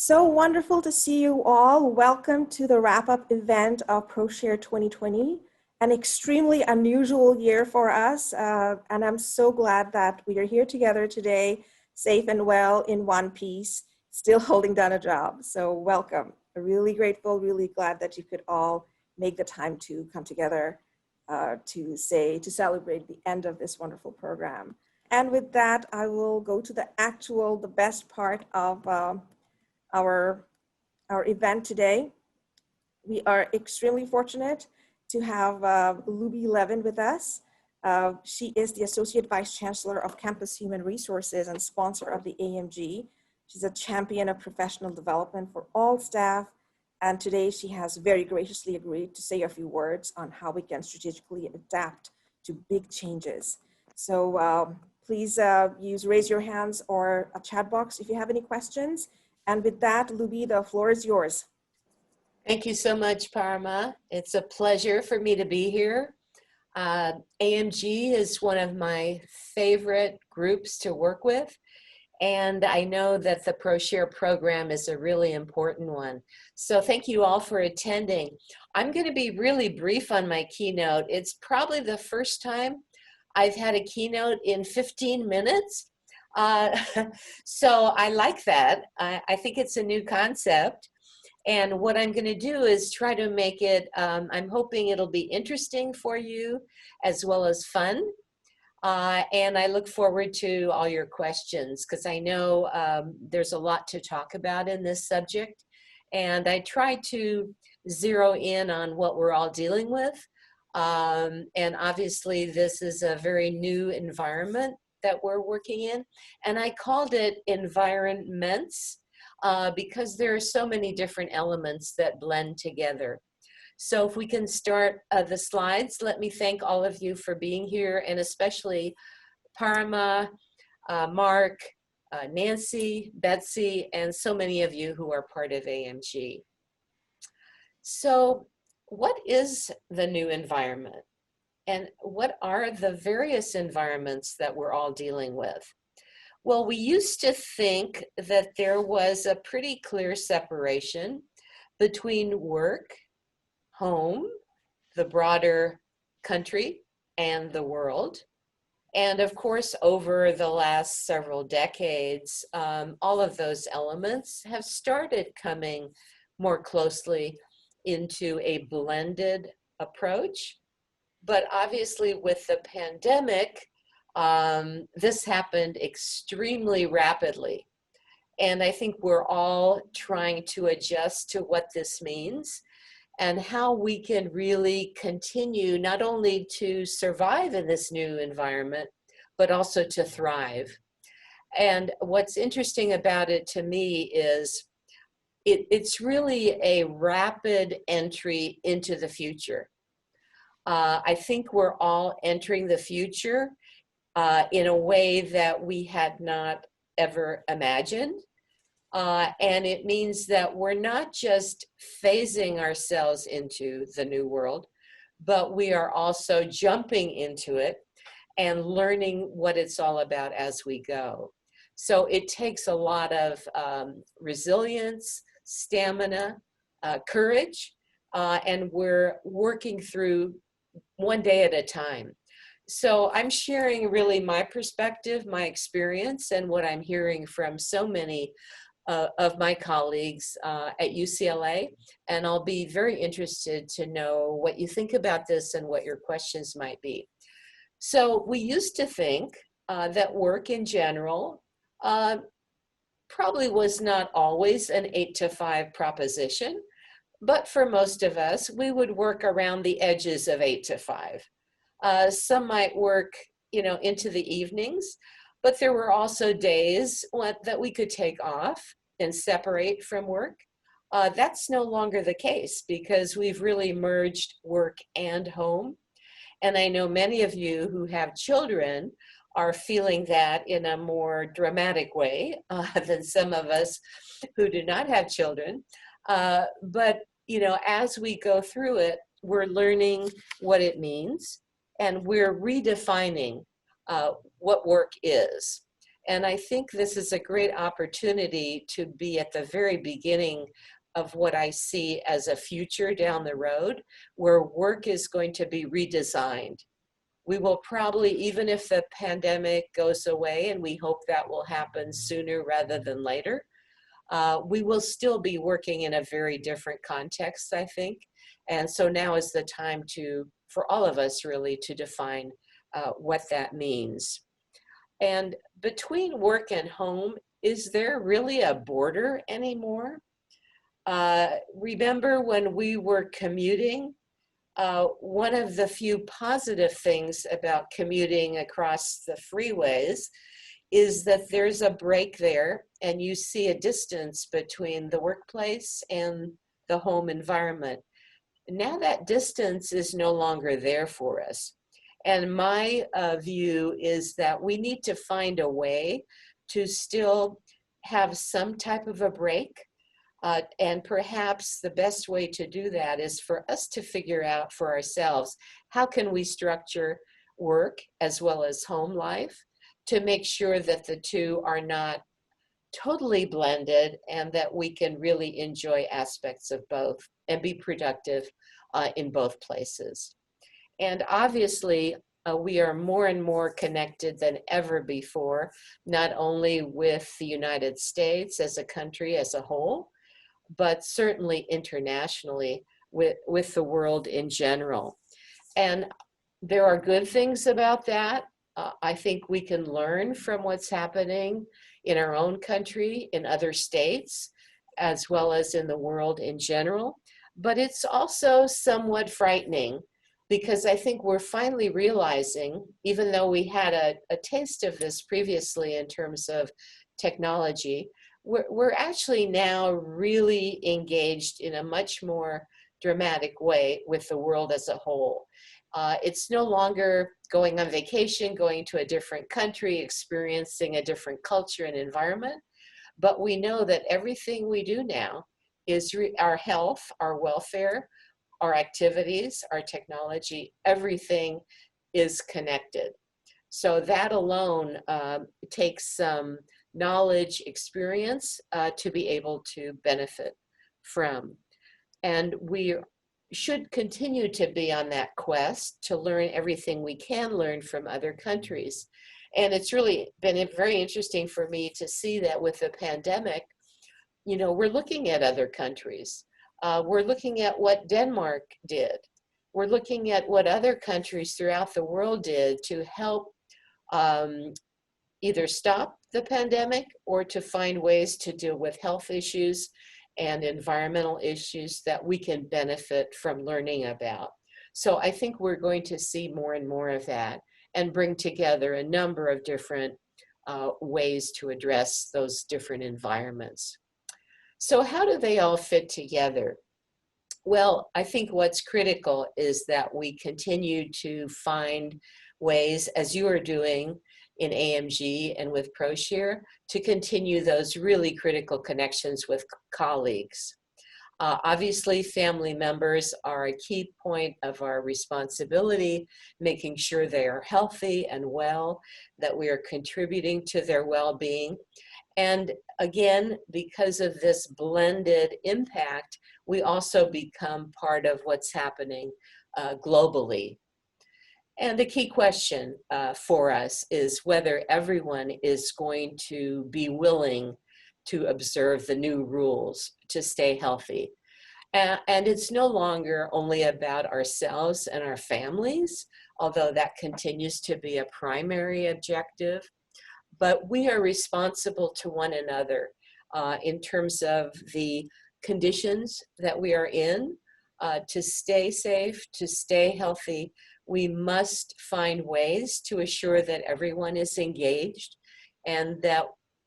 So wonderful to see you all. Welcome to the wrap-up event of ProShare 2020, an extremely unusual year for us. And I'm so glad that we are here together today, safe and well in one piece, still holding down a job. So welcome. I'm really grateful, really glad that you could all make the time to come together to celebrate the end of this wonderful program. And with that, I will go to the best part of our event today. We are extremely fortunate to have Luby Levin with us. She is the Associate Vice Chancellor of Campus Human Resources and sponsor of the AMG. She's a champion of professional development for all staff. And today she has very graciously agreed to say a few words on how we can strategically adapt to big changes. So please raise your hands or a chat box if you have any questions. And with that, Luby, the floor is yours. Thank you so much, Parma. It's a pleasure for me to be here. AMG is one of my favorite groups to work with, and I know that the ProShare program is a really important one. So thank you all for attending. I'm going to be really brief on my keynote. It's probably the first time I've had a keynote in 15 minutes. So I like that. I think it's a new concept. And what I'm going to do is try to make it, I'm hoping it'll be interesting for you as well as fun. And I look forward to all your questions because I know there's a lot to talk about in this subject. And I try to zero in on what we're all dealing with. And obviously this is a very new environment that we're working in. And I called it environments because there are so many different elements that blend together. So if we can start the slides, let me thank all of you for being here, and especially Parma, Mark, Nancy, Betsy, and so many of you who are part of AMG. So what is the new environment? And what are the various environments that we're all dealing with? Well, we used to think that there was a pretty clear separation between work, home, the broader country, and the world. And of course, over the last several decades, all of those elements have started coming more closely into a blended approach. But obviously with the pandemic, this happened extremely rapidly. And I think we're all trying to adjust to what this means and how we can really continue not only to survive in this new environment, but also to thrive. And what's interesting about it to me is it's really a rapid entry into the future. I think we're all entering the future in a way that we had not ever imagined. And it means that we're not just phasing ourselves into the new world, but we are also jumping into it and learning what it's all about as we go. So it takes a lot of resilience, stamina, courage, and we're working through one day at a time. So I'm sharing really my perspective, my experience, and what I'm hearing from so many of my colleagues at UCLA. And I'll be very interested to know what you think about this and what your questions might be. So we used to think that work in general probably was not always an 8 to 5 proposition. But for most of us, we would work around the edges of 8 to 5. Some might work, into the evenings, but there were also days that we could take off and separate from work. That's no longer the case because we've really merged work and home. And I know many of you who have children are feeling that in a more dramatic way than some of us who do not have children. But, as we go through it, we're learning what it means, and we're redefining what work is. And I think this is a great opportunity to be at the very beginning of what I see as a future down the road where work is going to be redesigned. We will probably, even if the pandemic goes away, and we hope that will happen sooner rather than later, we will still be working in a very different context, I think. And so now is the time for all of us really to define what that means. And between work and home, is there really a border anymore? Remember when we were commuting? One of the few positive things about commuting across the freeways is that there's a break there and you see a distance between the workplace and the home environment. Now that distance is no longer there for us. And my view is that we need to find a way to still have some type of a break. And perhaps the best way to do that is for us to figure out for ourselves, how can we structure work as well as home life to make sure that the two are not totally blended and that we can really enjoy aspects of both and be productive in both places. And obviously, we are more and more connected than ever before, not only with the United States as a country as a whole, but certainly internationally with the world in general. And there are good things about that. I think we can learn from what's happening in our own country, in other states, as well as in the world in general. But it's also somewhat frightening because I think we're finally realizing, even though we had a taste of this previously in terms of technology, we're actually now really engaged in a much more dramatic way with the world as a whole. It's no longer going on vacation, going to a different country, experiencing a different culture and environment, but we know that everything we do now is our health, our welfare, our activities, our technology, everything is connected. So that alone takes some knowledge, experience to be able to benefit from. And we should continue to be on that quest to learn everything we can learn from other countries. And it's really been very interesting for me to see that with the pandemic, we're looking at other countries. We're looking at what Denmark did. We're looking at what other countries throughout the world did to help either stop the pandemic or to find ways to deal with health issues and environmental issues that we can benefit from learning about. So I think we're going to see more and more of that and bring together a number of different ways to address those different environments. So how do they all fit together? Well, I think what's critical is that we continue to find ways, as you are doing in AMG and with ProShare, to continue those really critical connections with colleagues. Obviously, family members are a key point of our responsibility, making sure they are healthy and well, that we are contributing to their well-being. And again, because of this blended impact, we also become part of what's happening globally. And the key question for us is whether everyone is going to be willing to observe the new rules to stay healthy. And it's no longer only about ourselves and our families, although that continues to be a primary objective, but we are responsible to one another in terms of the conditions that we are in to stay safe, to stay healthy. We must find ways to assure that everyone is engaged and that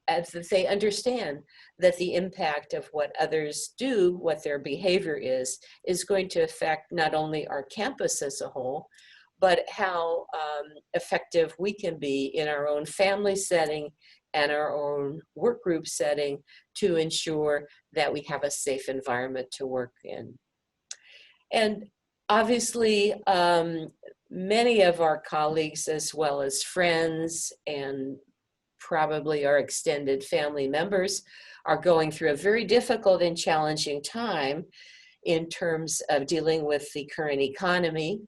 as they understand that the impact of what others do, what their behavior is going to affect not only our campus as a whole, but how effective we can be in our own family setting and our own work group setting to ensure that we have a safe environment to work in. And obviously, many of our colleagues, as well as friends and probably our extended family members, are going through a very difficult and challenging time in terms of dealing with the current economy.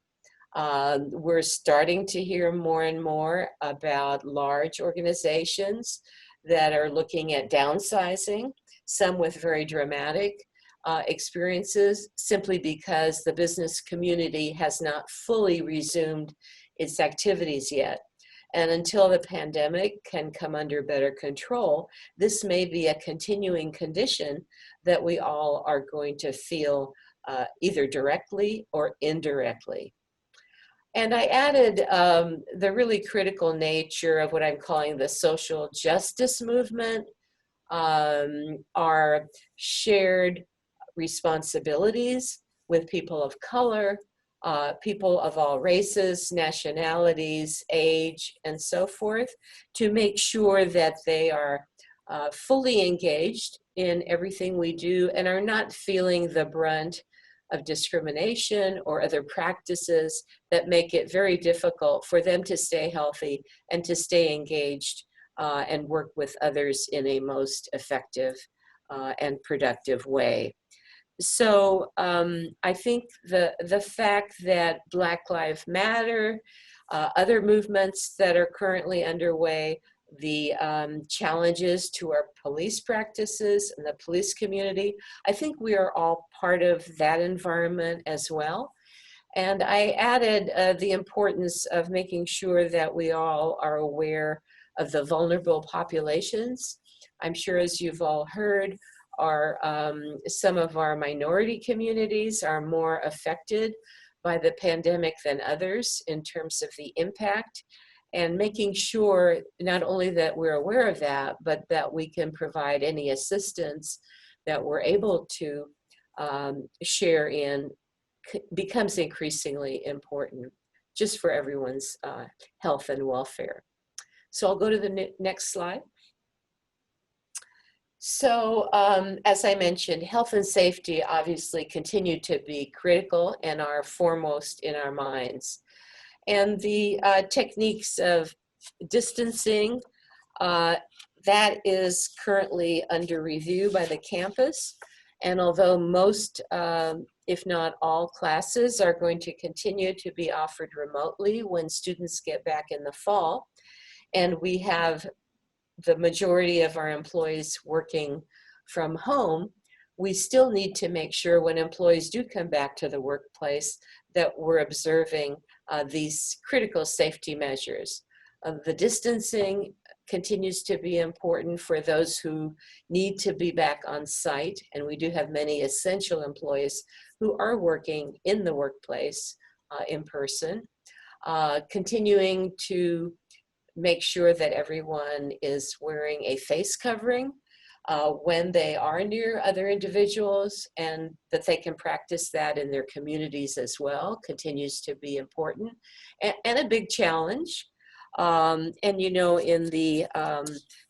We're starting to hear more and more about large organizations that are looking at downsizing, some with very dramatic experiences, simply because the business community has not fully resumed its activities yet. And until the pandemic can come under better control, this may be a continuing condition that we all are going to feel either directly or indirectly. And I added the really critical nature of what I'm calling the social justice movement, our shared responsibilities with people of color, people of all races, nationalities, age, and so forth, to make sure that they are fully engaged in everything we do and are not feeling the brunt of discrimination or other practices that make it very difficult for them to stay healthy and to stay engaged and work with others in a most effective and productive way. So I think the fact that Black Lives Matter, other movements that are currently underway, the challenges to our police practices and the police community, I think we are all part of that environment as well. And I added the importance of making sure that we all are aware of the vulnerable populations. I'm sure, as you've all heard, some of our minority communities are more affected by the pandemic than others in terms of the impact, and making sure not only that we're aware of that, but that we can provide any assistance that we're able to share in becomes increasingly important just for everyone's health and welfare. So I'll go to the next slide. So as I mentioned, health and safety obviously continue to be critical and are foremost in our minds. And the techniques of distancing, that is currently under review by the campus. And although most, if not all, classes are going to continue to be offered remotely when students get back in the fall, and we have the majority of our employees working from home, we still need to make sure when employees do come back to the workplace that we're observing these critical safety measures. The distancing continues to be important for those who need to be back on site, and we do have many essential employees who are working in the workplace in person. Continuing to make sure that everyone is wearing a face covering when they are near other individuals, and that they can practice that in their communities as well continues to be important and a big challenge. And you know, in the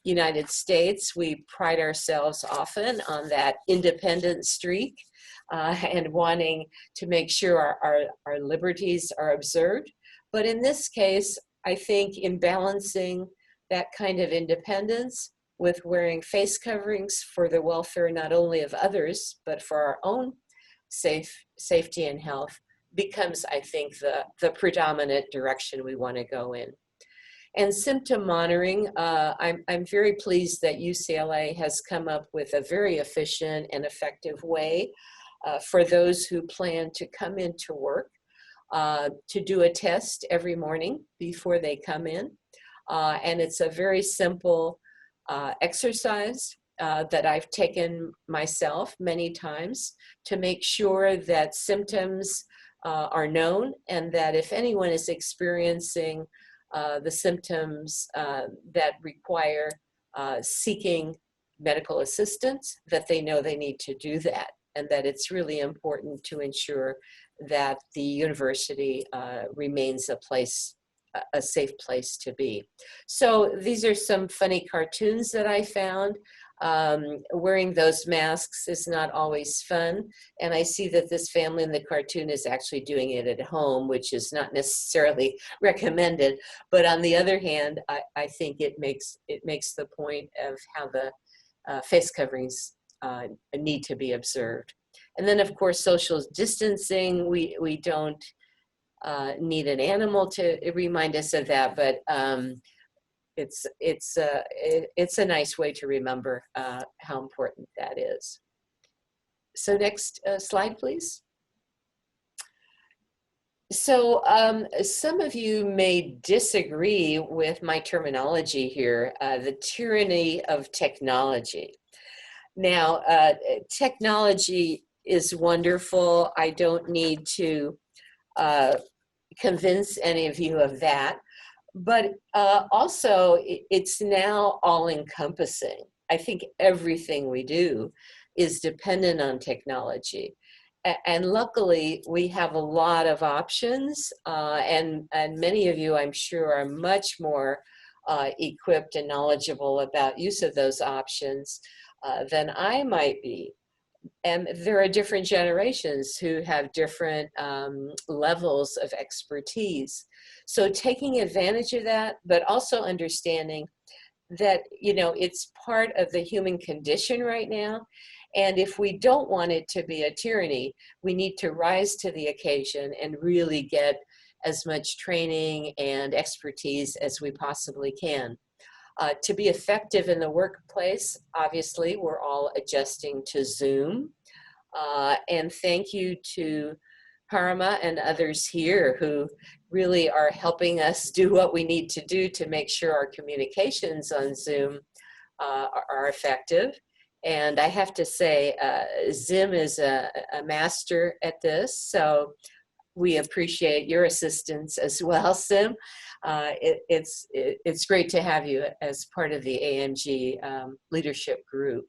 United States, we pride ourselves often on that independent streak and wanting to make sure our liberties are observed. But in this case, I think in balancing that kind of independence with wearing face coverings for the welfare not only of others, but for our own safety and health becomes, I think, the predominant direction we want to go in. And symptom monitoring, I'm very pleased that UCLA has come up with a very efficient and effective way for those who plan to come into work to do a test every morning before they come in. And it's a very simple exercise that I've taken myself many times to make sure that symptoms are known, and that if anyone is experiencing the symptoms that require seeking medical assistance, that they know they need to do that, and that it's really important to ensure that the university remains a safe place to be. So these are some funny cartoons that I found. Wearing those masks is not always fun. And I see that this family in the cartoon is actually doing it at home, which is not necessarily recommended. But on the other hand, I think it makes the point of how the face coverings need to be observed. And then, of course, social distancing. We don't need an animal to remind us of that, but it's a nice way to remember how important that is. So next slide, please. So some of you may disagree with my terminology here, the tyranny of technology. Now, technology is wonderful. I don't need to convince any of you of that. But also, it's now all-encompassing. I think everything we do is dependent on technology. And luckily, we have a lot of options, and many of you, I'm sure, are much more equipped and knowledgeable about use of those options than I might be. And there are different generations who have different levels of expertise. So taking advantage of that, but also understanding that, you know, it's part of the human condition right now. And if we don't want it to be a tyranny, we need to rise to the occasion and really get as much training and expertise as we possibly can. To be effective in the workplace, obviously, we're all adjusting to Zoom. And thank you to Parama and others here who really are helping us do what we need to do to make sure our communications on Zoom are effective. And I have to say, Zim is a master at this, so we appreciate your assistance as well, Sim. It's great to have you as part of the AMG leadership group.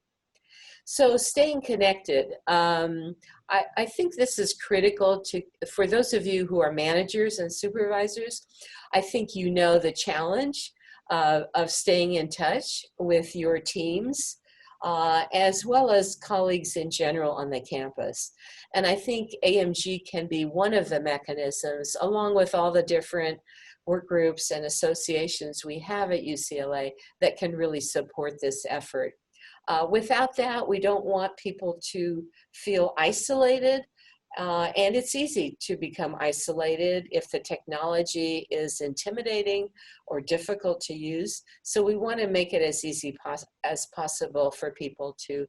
So staying connected, I think this is critical for those of you who are managers and supervisors. I think you know the challenge of staying in touch with your teams, as well as colleagues in general on the campus. And I think AMG can be one of the mechanisms, along with all the different work groups and associations we have at UCLA, that can really support this effort. Without that, we don't want people to feel isolated, and it's easy to become isolated if the technology is intimidating or difficult to use. So we want to make it as easy as possible for people to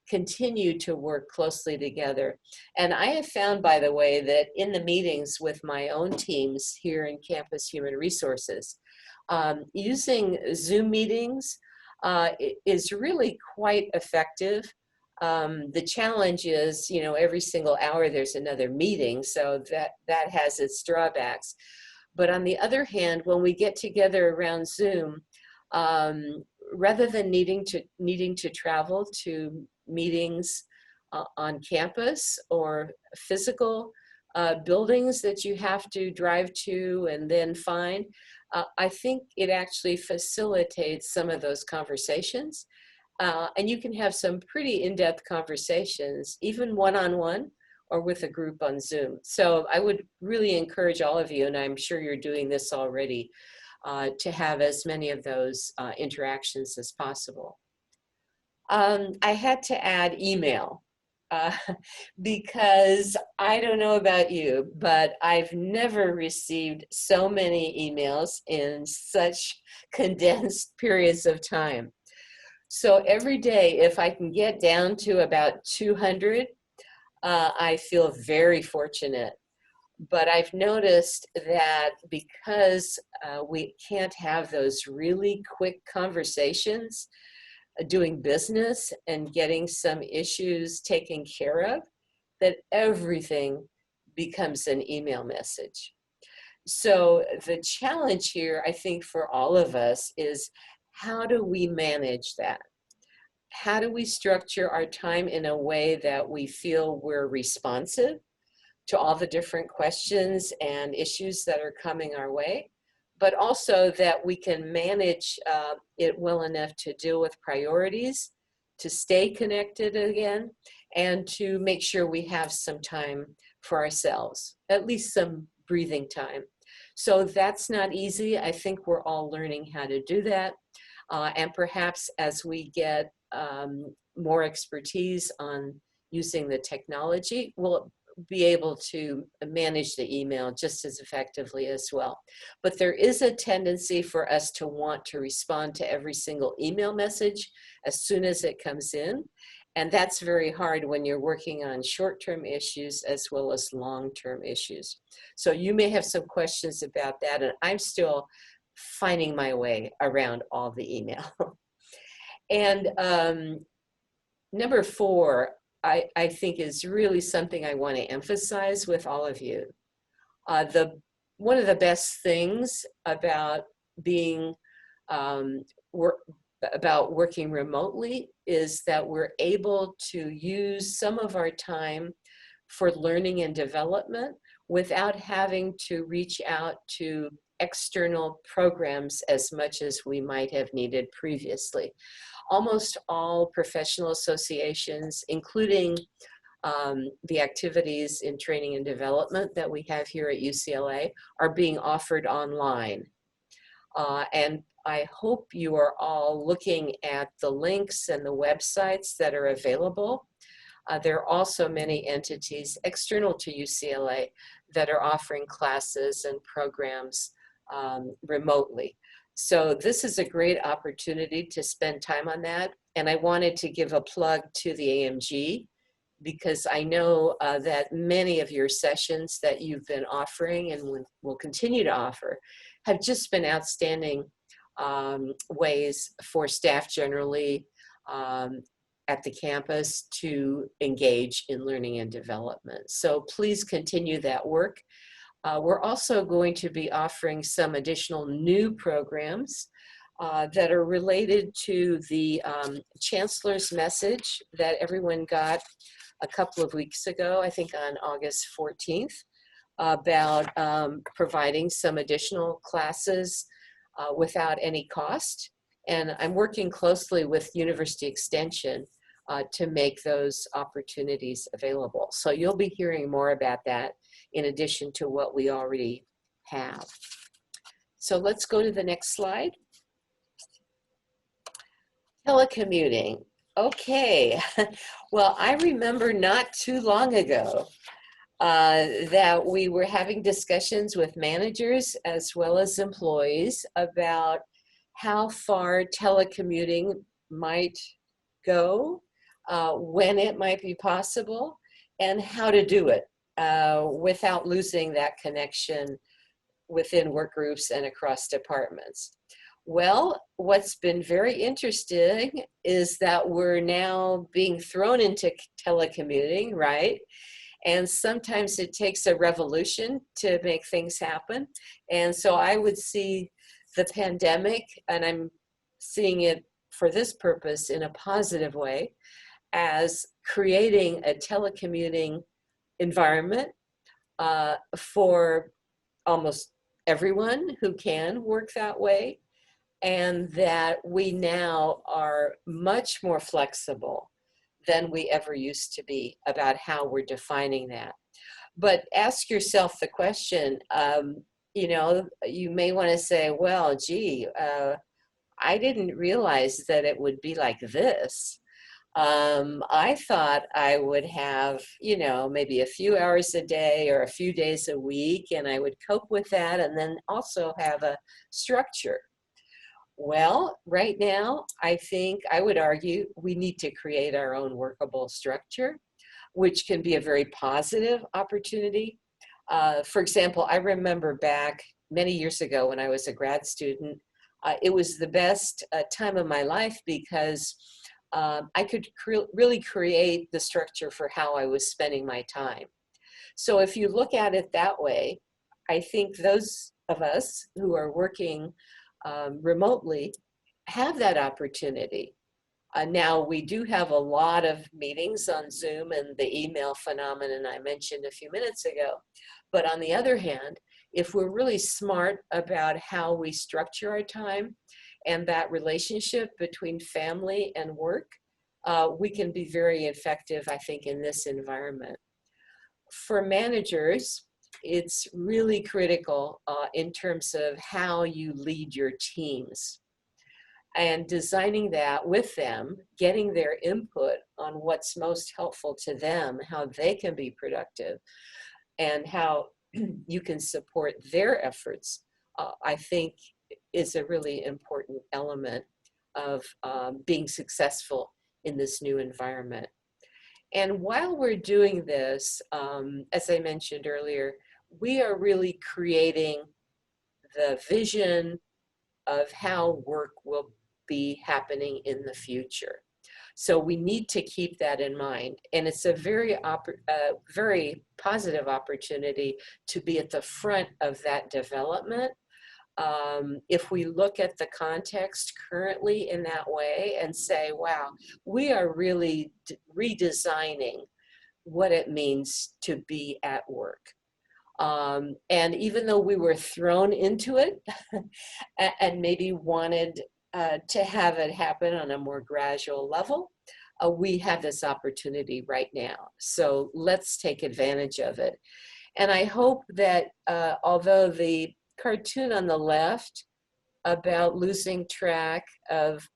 continue to work closely together. And I have found, by the way, that in the meetings with my own teams here in Campus Human Resources, using Zoom meetings is really quite effective. The challenge is, you know, every single hour there's another meeting, so that has its drawbacks. But on the other hand, when we get together around Zoom, rather than needing to travel to meetings on campus or physical buildings that you have to drive to and then find, I think it actually facilitates some of those conversations. And you can have some pretty in-depth conversations, even one-on-one or with a group on Zoom. So I would really encourage all of you, and I'm sure you're doing this already, to have as many of those interactions as possible. I had to add email. Because I don't know about you, but I've never received so many emails in such condensed periods of time. So every day, if I can get down to about 200, I feel very fortunate. But I've noticed that because we can't have those really quick conversations, doing business and getting some issues taken care of, that everything becomes an email message. So the challenge here, I think, for all of us is, how do we manage that? How do we structure our time in a way that we feel we're responsive to all the different questions and issues that are coming our way, but also that we can manage it well enough to deal with priorities to stay connected again, and to make sure we have some time for ourselves, at least some breathing time. So that's not easy. I think we're all learning how to do that. And perhaps as we get more expertise on using the technology, we'll be able to manage the email just as effectively as well. But there is a tendency for us to want to respond to every single email message as soon as it comes in. And that's very hard when you're working on short-term issues as well as long-term issues. So you may have some questions about that, and I'm still finding my way around all the email. And number 4, I think is really something I want to emphasize with all of you. One of the best things about being working remotely is that we're able to use some of our time for learning and development without having to reach out to external programs as much as we might have needed previously. Almost all professional associations, including the activities in training and development that we have here at UCLA, are being offered online. And I hope you are all looking at the links and the websites that are available. There are also many entities external to UCLA that are offering classes and programs remotely. So this is a great opportunity to spend time on that. And I wanted to give a plug to the AMG, because I know that many of your sessions that you've been offering and will continue to offer have just been outstanding ways for staff generally at the campus to engage in learning and development. So please continue that work. We're also going to be offering some additional new programs that are related to the Chancellor's message that everyone got a couple of weeks ago, I think on August 14th, about providing some additional classes without any cost. And I'm working closely with University Extension to make those opportunities available. So you'll be hearing more about that in addition to what we already have. So let's go to the next slide. Telecommuting. Okay, well, I remember not too long ago that we were having discussions with managers as well as employees about how far telecommuting might go, when it might be possible, and how to do it without losing that connection within work groups and across departments. Well, what's been very interesting is that we're now being thrown into telecommuting, right? And sometimes it takes a revolution to make things happen. And so I would see the pandemic, and I'm seeing it for this purpose in a positive way, as creating a telecommuting environment for almost everyone who can work that way, and that we now are much more flexible than we ever used to be about how we're defining that. But ask yourself the question, you know, you may want to say, well, gee, I didn't realize that it would be like this. I thought I would have, you know, maybe a few hours a day or a few days a week, and I would cope with that and then also have a structure. Well, right now, I think I would argue we need to create our own workable structure, which can be a very positive opportunity. For example, I remember back many years ago when I was a grad student, it was the best time of my life because I could really create the structure for how I was spending my time. So if you look at it that way, I think those of us who are working remotely have that opportunity. Now, we do have a lot of meetings on Zoom and the email phenomenon I mentioned a few minutes ago. But on the other hand, if we're really smart about how we structure our time and that relationship between family and work, we can be very effective, I think, in this environment. For managers, it's really critical in terms of how you lead your teams and designing that with them, getting their input on what's most helpful to them, how they can be productive, and how you can support their efforts, I think is a really important element of being successful in this new environment. And while we're doing this, as I mentioned earlier, we are really creating the vision of how work will be happening in the future. So we need to keep that in mind. And it's a very positive opportunity to be at the front of that development. If we look at the context currently in that way and say, wow, we are really redesigning what it means to be at work. And even though we were thrown into it and maybe wanted to have it happen on a more gradual level, we have this opportunity right now. So let's take advantage of it. And I hope that although the cartoon on the left about losing track of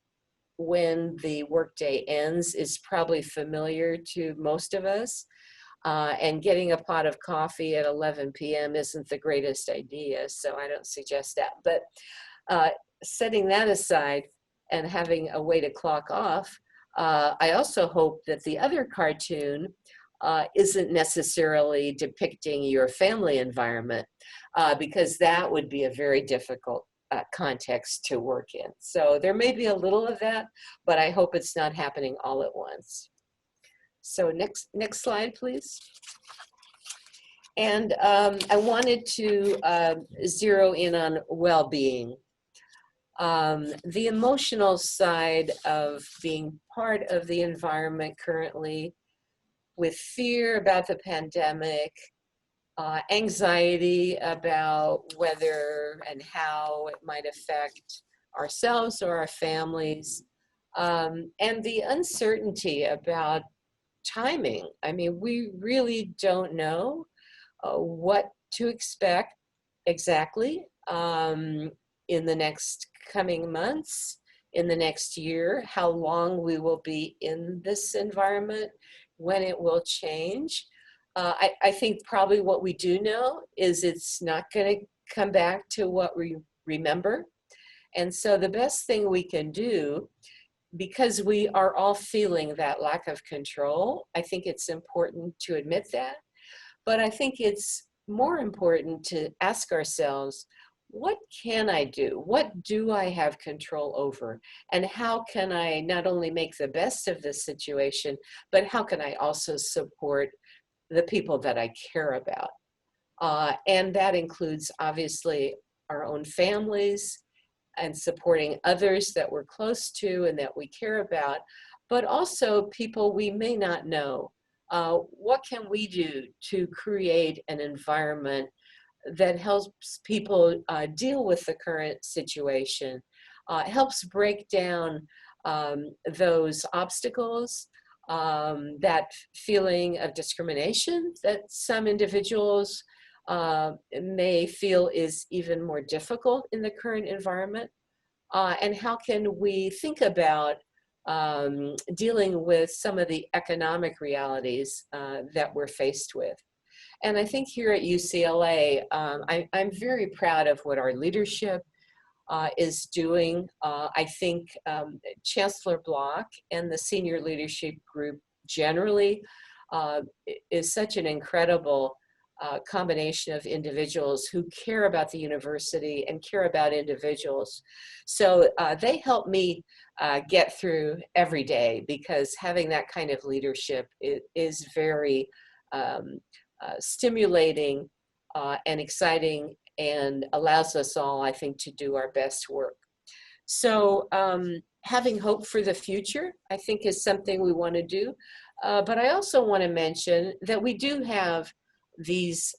when the workday ends is probably familiar to most of us, and getting a pot of coffee at 11 p.m. isn't the greatest idea, so I don't suggest that. But setting that aside and having a way to clock off, I also hope that the other cartoon isn't necessarily depicting your family environment, because that would be a very difficult context to work in. So there may be a little of that, but I hope it's not happening all at once. So next slide, please. And I wanted to zero in on well-being. The emotional side of being part of the environment currently, with fear about the pandemic, anxiety about whether and how it might affect ourselves or our families, and the uncertainty about timing. I mean, we really don't know what to expect exactly in the next coming months, in the next year, how long we will be in this environment, when it will change. I think probably what we do know is it's not going to come back to what we remember. And so the best thing we can do, because we are all feeling that lack of control, I think it's important to admit that. But I think it's more important to ask ourselves, what can I do? What do I have control over? And how can I not only make the best of this situation, but how can I also support the people that I care about? And that includes, obviously, our own families and supporting others that we're close to and that we care about, but also people we may not know. What can we do to create an environment that helps people deal with the current situation, helps break down those obstacles, that feeling of discrimination that some individuals may feel is even more difficult in the current environment, and how can we think about dealing with some of the economic realities that we're faced with. And I think here at UCLA, I'm very proud of what our leadership is doing. I think Chancellor Block and the senior leadership group generally is such an incredible combination of individuals who care about the university and care about individuals. So they help me get through every day, because having that kind of leadership is very stimulating and exciting, and allows us all, I think, to do our best work. So having hope for the future, I think, is something we want to do. But I also want to mention that we do have these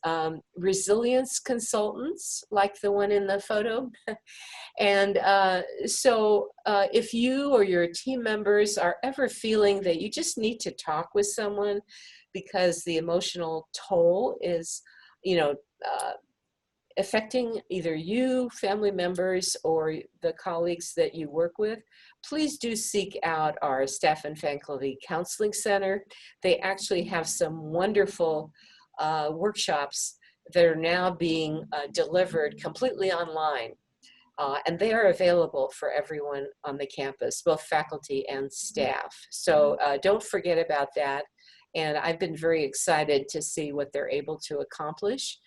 resilience consultants like the one in the photo. And if you or your team members are ever feeling that you just need to talk with someone because the emotional toll is, you know, affecting either you, family members, or the colleagues that you work with, please do seek out our Staff and Faculty Counseling Center. They actually have some wonderful workshops that are now being delivered completely online. And they are available for everyone on the campus, both faculty and staff. So don't forget about that. And I've been very excited to see what they're able to accomplish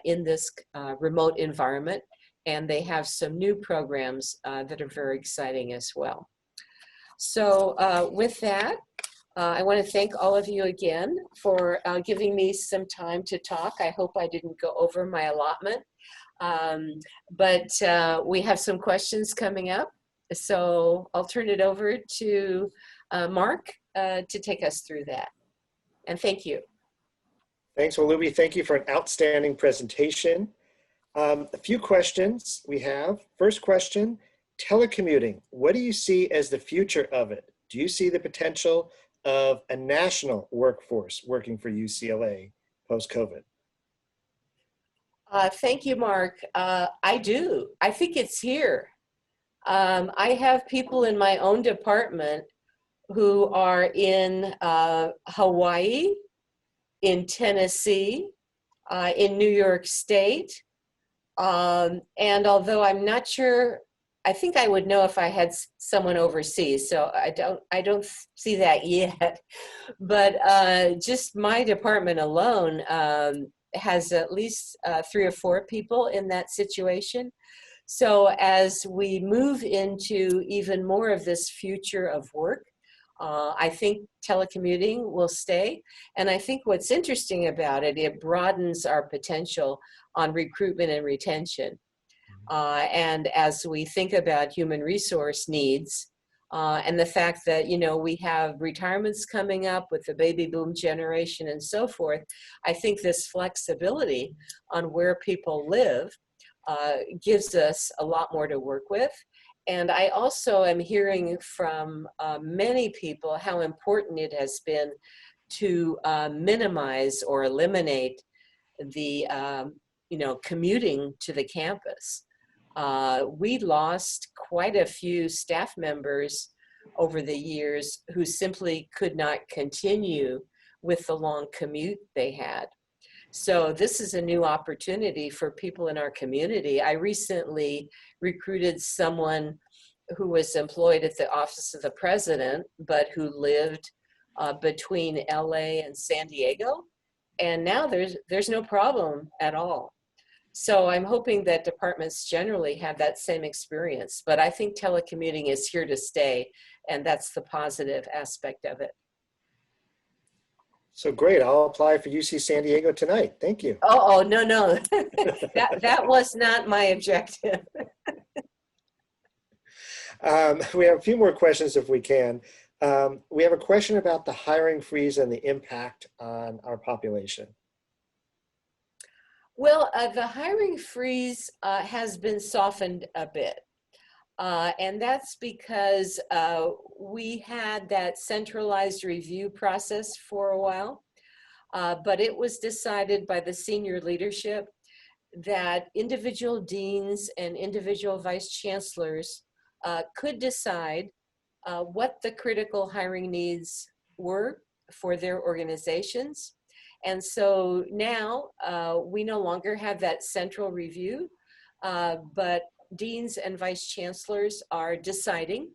in this remote environment. And they have some new programs that are very exciting as well. So with that, I want to thank all of you again for giving me some time to talk. I hope I didn't go over my allotment. But we have some questions coming up. So I'll turn it over to Mark to take us through that. And thank you. Thanks, Walubi. Thank you for an outstanding presentation. A few questions we have. First question, telecommuting. What do you see as the future of it? Do you see the potential of a national workforce working for UCLA post-COVID? Thank you, Mark. I do. I think it's here. I have people in my own department who are in Hawaii, in Tennessee, in New York State. And although I'm not sure, I think I would know if I had someone overseas, so I don't see that yet. But just my department alone has at least 3 or 4 people in that situation. So as we move into even more of this future of work, I think telecommuting will stay. And I think what's interesting about it, it broadens our potential on recruitment and retention. And as we think about human resource needs, and the fact that, you know, we have retirements coming up with the baby boom generation and so forth, I think this flexibility on where people live gives us a lot more to work with. And I also am hearing from many people how important it has been to minimize or eliminate the commuting to the campus. We lost quite a few staff members over the years who simply could not continue with the long commute they had. So this is a new opportunity for people in our community. I recently recruited someone who was employed at the Office of the President, but who lived between LA and San Diego. And now there's no problem at all. So I'm hoping that departments generally have that same experience, but I think telecommuting is here to stay, and that's the positive aspect of it. So great, I'll apply for UC San Diego tonight. Thank you. Oh, no. that was not my objective. We have a few more questions if we can. We have a question about the hiring freeze and the impact on our population. Well, the hiring freeze has been softened a bit. And that's because we had that centralized review process for a while, but it was decided by the senior leadership that individual deans and individual vice chancellors could decide what the critical hiring needs were for their organizations. And so now we no longer have that central review, but deans and vice chancellors are deciding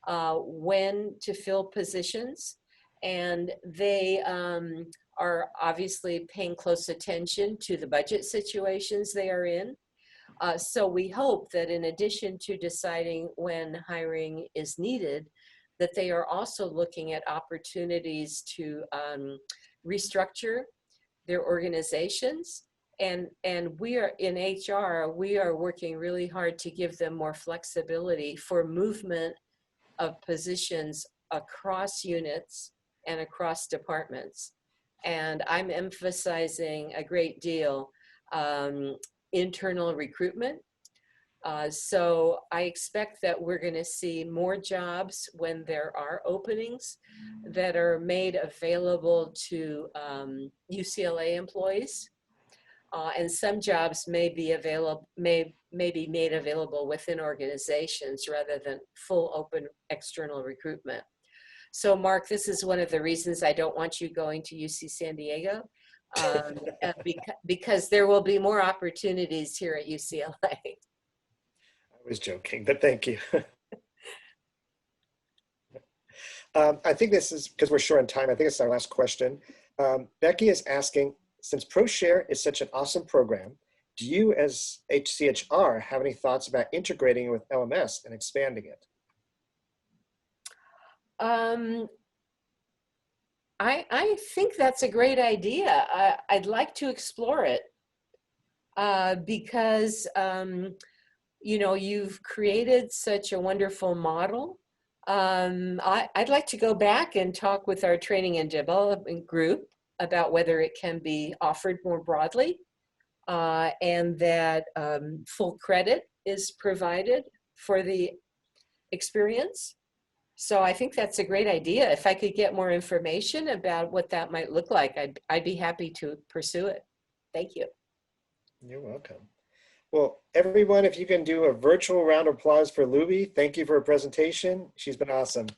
when to fill positions, and they are obviously paying close attention to the budget situations they are in. So we hope that in addition to deciding when hiring is needed, that they are also looking at opportunities to restructure their organizations. And we are in HR, we are working really hard to give them more flexibility for movement of positions across units and across departments. and I'm emphasizing a great deal internal recruitment. So I expect that we're going to see more jobs when there are openings that are made available to UCLA employees. And some jobs may be available, may be made available within organizations rather than full open external recruitment. So Mark, this is one of the reasons I don't want you going to UC San Diego, because there will be more opportunities here at UCLA. I was joking, but thank you. I think this is, because we're short on time, I think it's our last question. Becky is asking, since ProShare is such an awesome program, do you as HCHR have any thoughts about integrating it with LMS and expanding it? I think that's a great idea. I'd like to explore it because, you know, you've created such a wonderful model. I'd like to go back and talk with our training and development group about whether it can be offered more broadly and that full credit is provided for the experience. So I think that's a great idea. If I could get more information about what that might look like, I'd be happy to pursue it. Thank you. You're welcome. Well, everyone, if you can do a virtual round of applause for Luby. Thank you for her presentation. She's been awesome.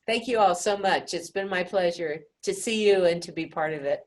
Thank you all so much. It's been my pleasure to see you and to be part of it.